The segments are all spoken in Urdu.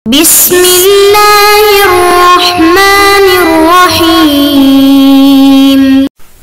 بسم اللہ الرحمن الرحیم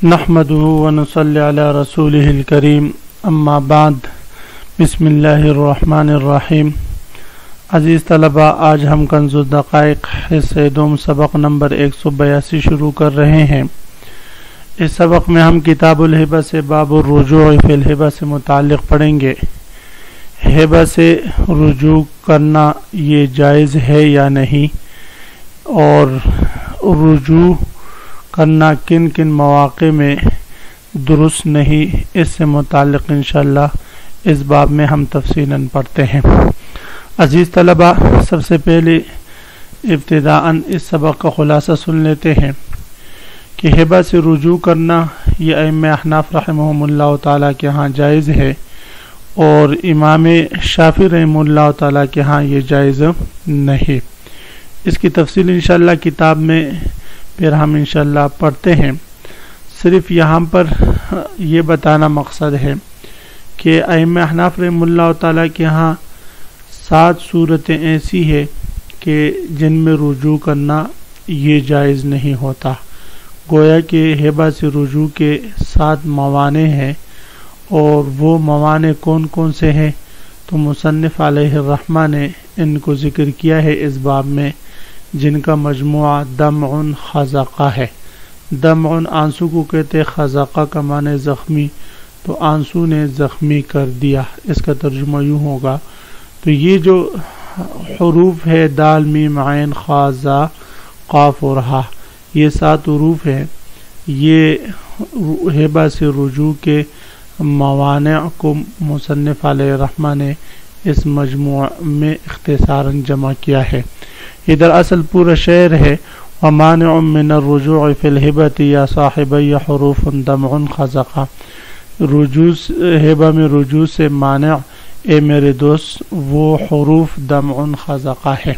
نحمده ونصلی علی رسوله الکریم اما بعد بسم اللہ الرحمن الرحیم۔ عزیز طلبہ، آج ہم کنز الدقائق حصہ دوم سبق نمبر 182 شروع کر رہے ہیں۔ اس سبق میں ہم کتاب الہبہ سے باب الرجوع فی الہبہ سے متعلق پڑھیں گے۔ ہبہ سے رجوع کرنا یہ جائز ہے یا نہیں، اور رجوع کرنا کن کن مواقع میں درست نہیں، اس سے متعلق انشاءاللہ اس باب میں ہم تفصیلاً پڑھتے ہیں۔ عزیز طلبہ، سب سے پہلے ابتداءً اس سبق کا خلاصہ سن لیتے ہیں کہ ہبہ سے رجوع کرنا یہ ائمہ احناف رحمہم اللہ تعالیٰ کے ہاں جائز ہے، اور امام شافعی رحمہ اللہ تعالیٰ کے ہاں یہ جائز نہیں۔ اس کی تفصیل انشاءاللہ کتاب میں پھر ہم انشاءاللہ پڑھتے ہیں۔ صرف یہاں پر یہ بتانا مقصد ہے کہ ائمہ احناف رحمہ اللہ تعالیٰ کے ہاں 7 صورتیں ایسی ہے کہ جن میں رجوع کرنا یہ جائز نہیں ہوتا۔ گویا کہ ہبہ سے رجوع کے 7 موانع ہیں، اور وہ موانع کون کون سے ہیں تو مصنف علیہ الرحمہ نے ان کو ذکر کیا ہے اس باب میں، جن کا مجموعہ دمع خزقہ ہے۔ دمع آنسو کو کہتے، خزقہ کا معنی زخمی، تو آنسو نے زخمی کر دیا، اس کا ترجمہ یوں ہوگا۔ تو یہ جو حروف ہے دال میم عین خا زا قاف اور ہا، یہ 7 حروف ہیں، یہ ہبہ سے رجوع کے موانع کو مصنف علیہ الرحمہ نے اس مجموعہ میں اختصاراً جمع کیا ہے۔ ادھر اصل پورا شعر ہے، وَمَانِعٌ مِّنَ الرُّجُوعِ فِي الْهِبَةِ يَا صَاحِبَيَّ حُرُوفٌ دَمْعٌ خَزَقَ۔ ہبہ میں رجوع سے مانع اے میرے دوست وہ حروف دمع خزقہ ہے۔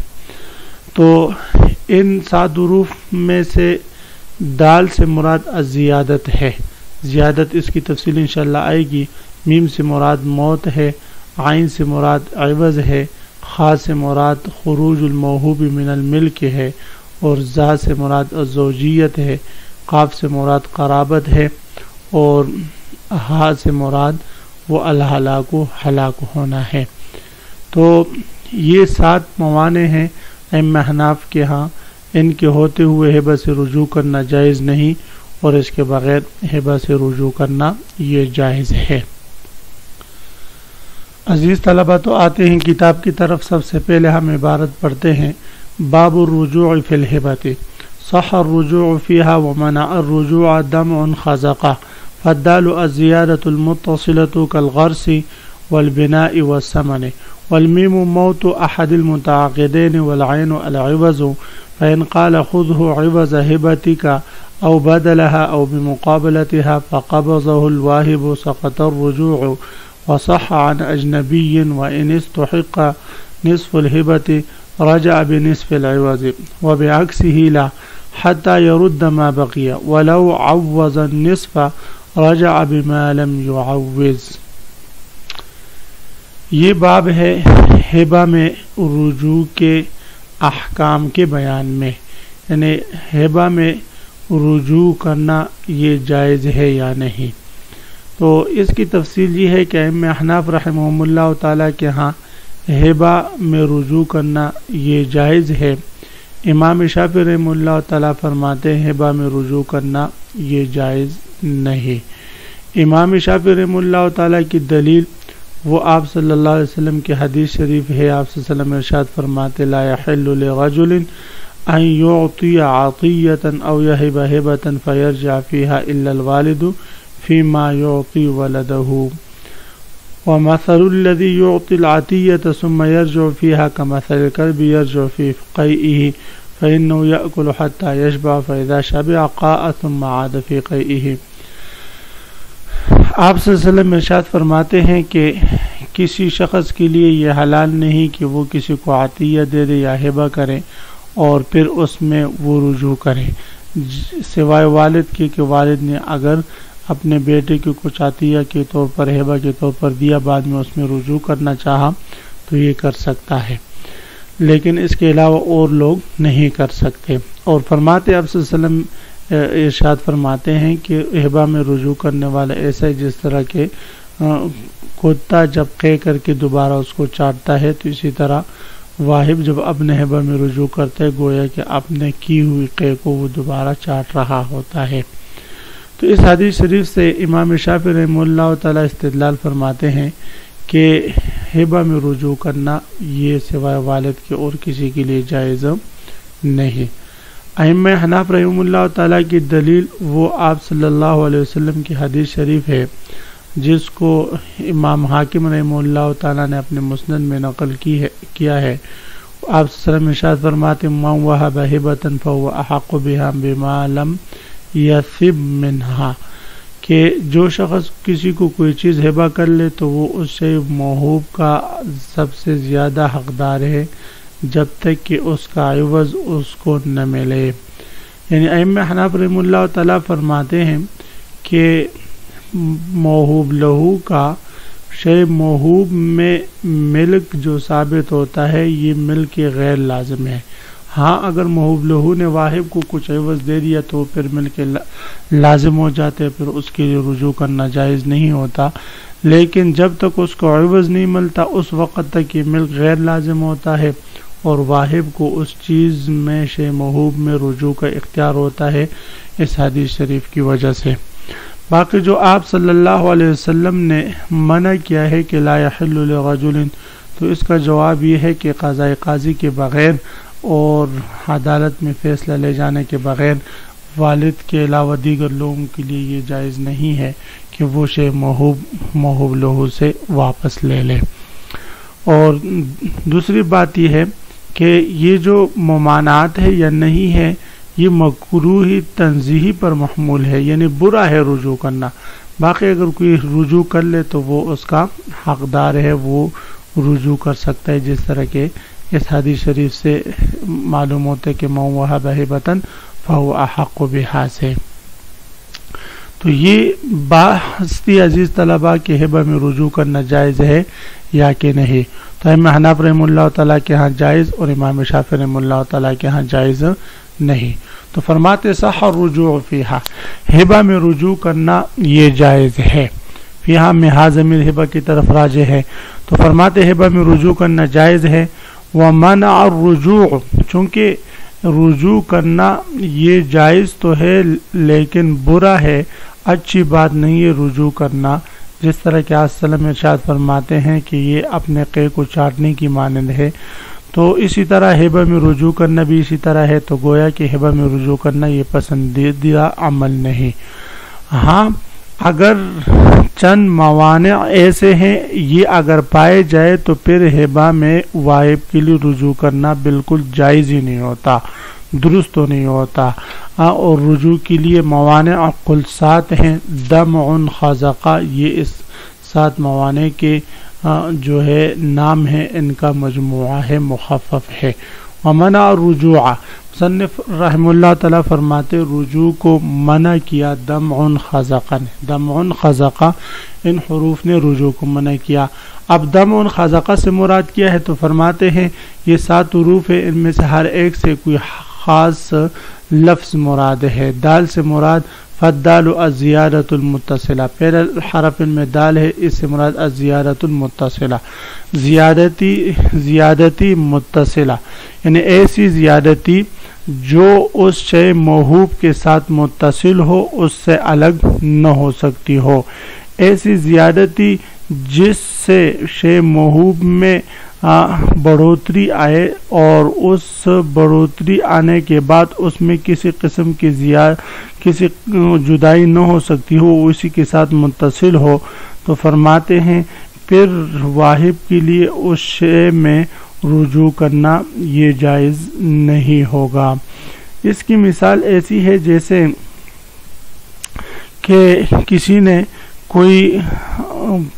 تو ان 7 حروف میں سے دال سے مراد الزیادت ہے، زیادت اس کی تفصیل انشاءاللہ آئے گی۔ میم سے مراد موت ہے، عین سے مراد عوض ہے، خا سے مراد خروج الموہوب من الملک ہے، اور زا سے مراد الزوجیت ہے، قاف سے مراد قرابت ہے، اور ہا سے مراد وہ الہلاک ہلاک ہونا ہے۔ تو یہ 7 موانع ہیں ائمہ احناف کے ہاں، ان کے ہوتے ہوئے ہبہ سے رجوع کرنا جائز نہیں، اور اس کے بغیر ہبہ سے رجوع کرنا یہ جائز ہے۔ عزیز طلبہ، تو آتے ہیں کتاب کی طرف۔ سب سے پہلے ہم عبارت پڑھتے ہیں، باب الرجوع فی الہبۃ، صح الرجوع فیہا ومنع الرجوع دمع خزقہ، فالدال الزیادة المتصلة كالغرس والبناء والثمن، والمیم موت احد المتعاقدین والعین العوض، فإن قال خذه عوض هبتك أو بدلها أو بمقابلتها فقبضه الواهب سقط الرجوع، وصح عن أجنبي وإن استحق نصف الهبة رجع بنصف العوض، وبعكسه لا حتى يرد ما بقي، ولو عوض النصف رجع بما لم يعوض۔ یہ باب ہے ہبہ میں رجوع کے احکام کے بیان میں، یعنی ہبہ میں رجوع کرنا یہ جائز ہے یا نہیں۔ تو اس کی تفصیل یہ ہے کہ ائمہ احناف رحمہم اللہ تعالیٰ کے ہاں ہبہ میں رجوع کرنا یہ جائز ہے۔ امام شافعی رحمہ اللہ تعالیٰ فرماتے ہیں ہبہ میں رجوع کرنا یہ جائز نہیں۔ امام شافعی رحمہ اللہ تعالیٰ کی دلیل وہ آپ صلی اللہ علیہ وسلم کی حدیث شریف ہے۔ آپ صلی اللہ علیہ وسلم ارشاد فرماتے، لا يحل لرجل ان يعطي عطية او يهب هبة فيرجع فيها الا الوالد فيما يعطي ولده، ومثل الذي يعطي العطية ثم يرجع فيها كمثل الكلب يرجع في قيئه فإنه يأكل حتى يشبع فإذا شبع قاء ثم عاد في قيئه۔ آپ صلی اللہ علیہ وسلم ارشاد فرماتے ہیں کہ کسی شخص کے لیے یہ حلال نہیں کہ وہ کسی کو عطیہ دے دے یا ہبہ کرے اور پھر اس میں وہ رجوع کرے، سوائے والد کے کہ والد نے اگر اپنے بیٹے کو کچھ عطیہ کے طور پر ہبہ کے طور پر دیا، بعد میں اس میں رجوع کرنا چاہا تو یہ کر سکتا ہے۔ لیکن اس کے علاوہ اور لوگ نہیں کر سکتے. اور فرماتے آپ صلی اللہ علیہ وسلم ارشاد فرماتے ہیں کہ ہبہ میں رجوع کرنے والا ایسا ہے جس طرح کہ کتا جب قے کر کے دوبارہ اس کو چاٹتا ہے، تو اسی طرح واہب جب اپنے ہبہ میں رجوع کرتا ہے گویا کہ اپنے کی ہوئی قے کو وہ دوبارہ چاٹ رہا ہوتا ہے. تو اس حدیث شریف سے امام شافعی رحمہ اللہ تعالی استدلال فرماتے ہیں کہ ہبہ میں رجوع کرنا یہ سوائے والد کے اور کسی کے لیے جائز نہیں. ائمہ حناف رحمہ اللہ تعالیٰ کی دلیل وہ آپ صلی اللہ علیہ وسلم کی حدیث شریف ہے جس کو امام حاکم رحمہ اللہ تعالیٰ نے اپنے مسند میں نقل کیا ہے. آپ صلی اللہ علیہ وسلم ارشاد فرماتے من وہب ہبۃ فہو احق بها بما لم یثب منہا، کہ جو شخص کسی کو کوئی چیز ہبہ کر لے تو وہ اس سے موہوب کا سب سے زیادہ حقدار ہے جب تک کہ اس کا عوض اس کو نہ ملے. یعنی ائمہ حناف رحمہ اللہ تعالیٰ فرماتے ہیں کہ موہوب لہو کا شے موہوب میں ملک جو ثابت ہوتا ہے یہ ملک غیر لازم ہے. ہاں اگر موہوب لہو نے واہب کو کچھ عوض دے دیا تو پھر ملک لازم ہو جاتے، پھر اس کے لیے رجوع کرنا جائز نہیں ہوتا. لیکن جب تک اس کو عوض نہیں ملتا اس وقت تک یہ ملک غیر لازم ہوتا ہے اور واہب کو اس چیز میں شے موہوب میں رجوع کا اختیار ہوتا ہے اس حدیث شریف کی وجہ سے. باقی جو آپ صلی اللہ علیہ وسلم نے منع کیا ہے کہ لا یحل لرجل، تو اس کا جواب یہ ہے کہ قاضی کے بغیر اور عدالت میں فیصلہ لے جانے کے بغیر والد کے علاوہ دیگر لوگوں کے لیے یہ جائز نہیں ہے کہ وہ شے موہوب لہو سے واپس لے لے. اور دوسری بات یہ ہے کہ یہ جو ممانعت ہے یا نہیں ہے یہ مکروہ تنزیہی پر محمول ہے، یعنی برا ہے رجوع کرنا. باقی اگر کوئی رجوع کر لے تو وہ اس کا حقدار ہے، وہ رجوع کر سکتا ہے، جس طرح کہ اس حدیث شریف سے معلوم ہوتا ہے کہ من وہب ہبۃ فہو احق بہا سے. تو یہ بحثی عزیز طلباء کے ہبہ میں رجوع کرنا جائز ہے یا کہ نہیں. تو امام حناف رحمہ اللہ تعالیٰ کے ہاں جائز اور امام شافعی رحمہ اللہ تعالیٰ کے ہاں جائز نہیں. تو فرماتے صح الرجوع فیہا، ہبہ میں رجوع کرنا یہ جائز ہے. فیہا میں ضمیر ہبہ کی طرف راجع ہے. تو فرماتے ہبہ میں رجوع کرنا جائز ہے. ومنع الرجوع، چونکہ رجوع کرنا یہ جائز تو ہے لیکن برا ہے، اچھی بات نہیں ہے رجوع کرنا. جس طرح کہ آپ صلی اللہ علیہ وسلم ارشاد فرماتے ہیں کہ یہ اپنے قے کو چاٹنے کی مانند ہے، تو اسی طرح ہبہ میں رجوع کرنا بھی اسی طرح ہے. تو گویا کہ ہبہ میں رجوع کرنا یہ پسندیدہ عمل نہیں. ہاں اگر چند موانع ایسے ہیں یہ اگر پائے جائے تو پھر ہبہ میں واہب کے لیے رجوع کرنا بالکل جائز ہی نہیں ہوتا، درست تو نہیں ہوتا. اور رجوع کے لیے موانع کل 7 ہیں. دمع خزقہ، یہ اس 7 موانع کے جو ہے نام ہے، ان کا مجموعہ ہے، مخفف ہے. ومنع الرجوع، مصنف رحمہ اللہ تعالیٰ فرماتے رجوع کو منع کیا دمع خزقہ نے. دمع خزقہ ان حروف نے رجوع کو منع کیا. اب دمع خزقہ سے مراد کیا ہے؟ تو فرماتے ہیں یہ 7 حروف ہے، ان میں سے ہر ایک سے کوئی خاص لفظ مراد ہے. دال سے مراد فالدال الزیادۃ المتصلہ، پہلا حرف ان میں دال ہے، اس سے مراد الزیادۃ المتصلہ، زیادتی متصلہ، یعنی ایسی زیادتی جو اس شے موہوب کے ساتھ متصل ہو، اس سے الگ نہ ہو سکتی ہو. ایسی زیادتی جس سے شے موہوب میں بڑھوتری آئے اور اس بڑھوتری آنے کے بعد اس میں کسی قسم کی کسی جدائی نہ ہو سکتی ہو، اسی کے ساتھ متصل ہو. تو فرماتے ہیں پھر واہب کے لیے اس شے میں رجوع کرنا یہ جائز نہیں ہوگا. اس کی مثال ایسی ہے جیسے کہ کسی نے کوئی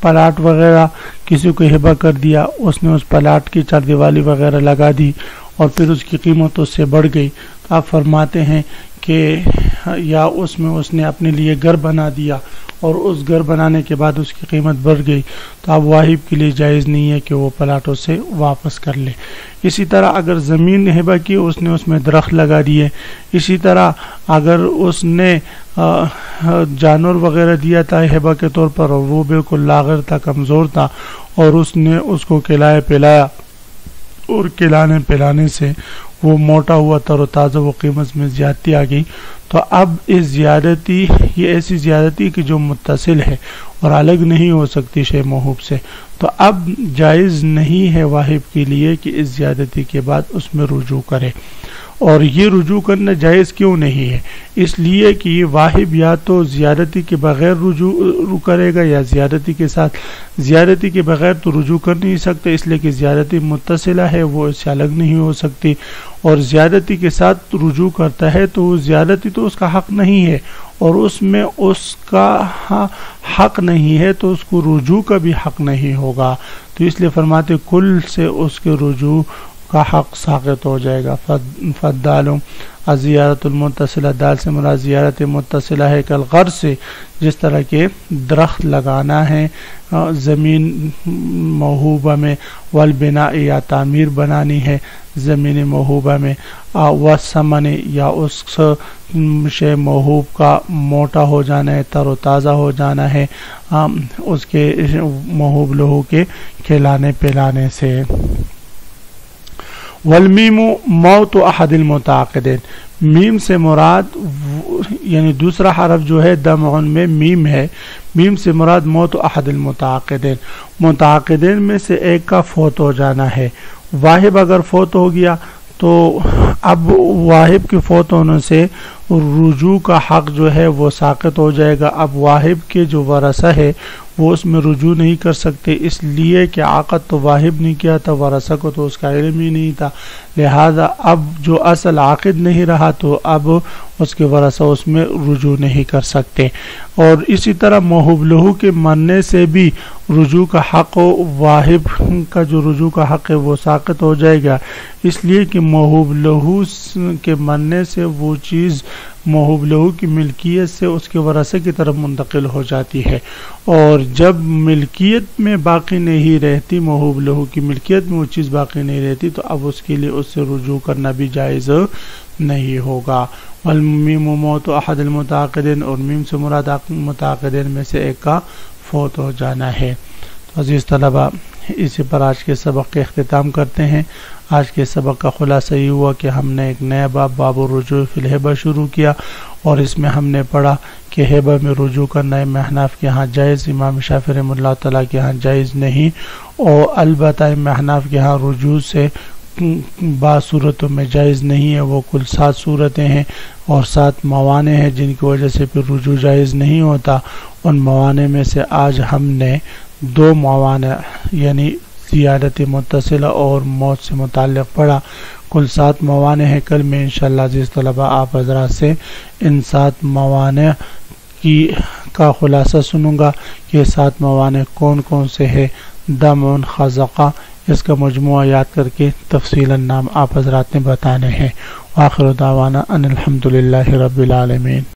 پلاٹ وغیرہ کسی کو ہبہ کر دیا، اس نے اس پلاٹ کی چار دیوالی وغیرہ لگا دی اور پھر اس کی قیمت اس سے بڑھ گئی. تو آپ فرماتے ہیں کہ یا اس میں اس نے اپنے لیے گھر بنا دیا اور اس گھر بنانے کے بعد اس کی قیمت بڑھ گئی تو اب واہب کے لیے جائز نہیں ہے کہ وہ پلاٹوں سے واپس کر لے۔ اسی طرح اگر زمین ہبہ کی اس نے اس میں درخت لگا دیے، اسی طرح اگر اس نے جانور وغیرہ دیا تھا ہبہ کے طور پر اور وہ بالکل لاغر تھا، کمزور تھا، اور اس نے اس کو کھلایا پلایا اور کھلانے پلانے سے وہ موٹا ہوا تر و تازہ، وہ قیمت میں زیادتی آ گئی، تو اب اس زیادتی یہ ایسی زیادتی کہ جو متصل ہے اور الگ نہیں ہو سکتی شے موہوب سے، تو اب جائز نہیں ہے واہب کے لیے کہ اس زیادتی کے بعد اس میں رجوع کرے۔ اور یہ رجوع کرنا جائز کیوں نہیں ہے؟ اس لیے کہ یہ واہب یا تو زیادتی کے بغیر رجوع کرے گا یا زیادتی کے ساتھ۔ زیادتی کے بغیر تو رجوع کر نہیں سکتے، اس لیے کہ زیادتی متصلہ ہے، وہ اس سے الگ نہیں ہو سکتی، اور زیادتی کے ساتھ رجوع کرتا ہے تو وہ زیادتی تو اس کا حق نہیں ہے، اور اس میں اس کا حق نہیں ہے تو اس کو رجوع کا بھی حق نہیں ہوگا، تو اس لیے فرماتے کل سے اس کے رجوع کا حق ساقط ہو جائے گا۔ فالدال زیارت المتصلہ، دال سے مراد زیارت متصلہ ہے، کالغرض سے جس طرح کے درخت لگانا ہے زمین موہوبہ میں، والبناء یا تعمیر بنانی ہے زمین موہوبہ میں، والثمن یا اس شے موہوب کا موٹا ہو جانا ہے، تر و تازہ ہو جانا ہے اس کے موہوب لہو کے کھلانے پلانے سے۔ والمیم موت احد المتعاقدین، میم سے مراد یعنی دوسرا حرف جو ہے دمعن میں میم ہے، میم سے مراد موت احد المتعاقدین، متعاقدین میں سے ایک کا فوت ہو جانا ہے۔ واہب اگر فوت ہو گیا تو اب واہب کے فوت ہونے سے رجوع کا حق جو ہے وہ ساقط ہو جائے گا۔ اب واہب کے جو ورثہ ہے وہ اس میں رجوع نہیں کر سکتے، اس لیے کہ عقد تو واہب نہیں کیا تھا، ورثہ کو تو اس کا علم ہی نہیں تھا، لہذا اب جو اصل عاقد نہیں رہا تو اب اس کے ورثہ اس میں رجوع نہیں کر سکتے۔ اور اسی طرح موہوب لہو کے مرنے سے بھی رجوع کا حق واہب کا جو رجوع کا حق ہے وہ ساقط ہو جائے گا، اس لیے کہ موہوب لہو کے مرنے سے وہ چیز موہوب لہو کی ملکیت سے اس کے ورثہ کی طرف منتقل ہو جاتی ہے، اور جب ملکیت میں باقی نہیں رہتی، موہوب لہو کی ملکیت میں وہ چیز باقی نہیں رہتی، تو اب اس کے لیے اس سے رجوع کرنا بھی جائز نہیں ہوگا۔ والمیم موت احد المتعاقدین، اور میم سے مراد متعاقدین میں سے ایک کا فوت ہو جانا ہے۔ تو عزیز طلبہ، اسی پر آج کے سبق کے اختتام کرتے ہیں۔ آج کے سبق کا خلاصہ یہ ہوا کہ ہم نے ایک نیا باب الرجوع فی الہبہ شروع کیا، اور اس میں ہم نے پڑھا کہ ہبہ میں رجوع کرنا امام احناف کے ہاں جائز، امام شافعی رحمہ اللہ تعالیٰ کے ہاں جائز نہیں، اور البتہ امام احناف کے ہاں رجوع سے بعض صورتوں میں جائز نہیں ہے، وہ کل 7 صورتیں ہیں اور 7 موانع ہیں جن کی وجہ سے پھر رجوع جائز نہیں ہوتا۔ ان موانع میں سے آج ہم نے 2 موانع یعنی زیادت متصلہ اور موت سے متعلق پڑھا، کل 7 موانع ہیں۔ کل میں انشاءاللہ عزیز طلبہ آپ حضرات سے ان 7 موانع کا خلاصہ سنوں گا کہ 7 موانع کون کون سے ہیں۔ دمعن، خزقہ، اس کا مجموعہ یاد کر کے تفصیلاً نام آپ حضرات نے بتانے ہیں۔ وآخر دعوانا ان الحمدللہ رب العالمین۔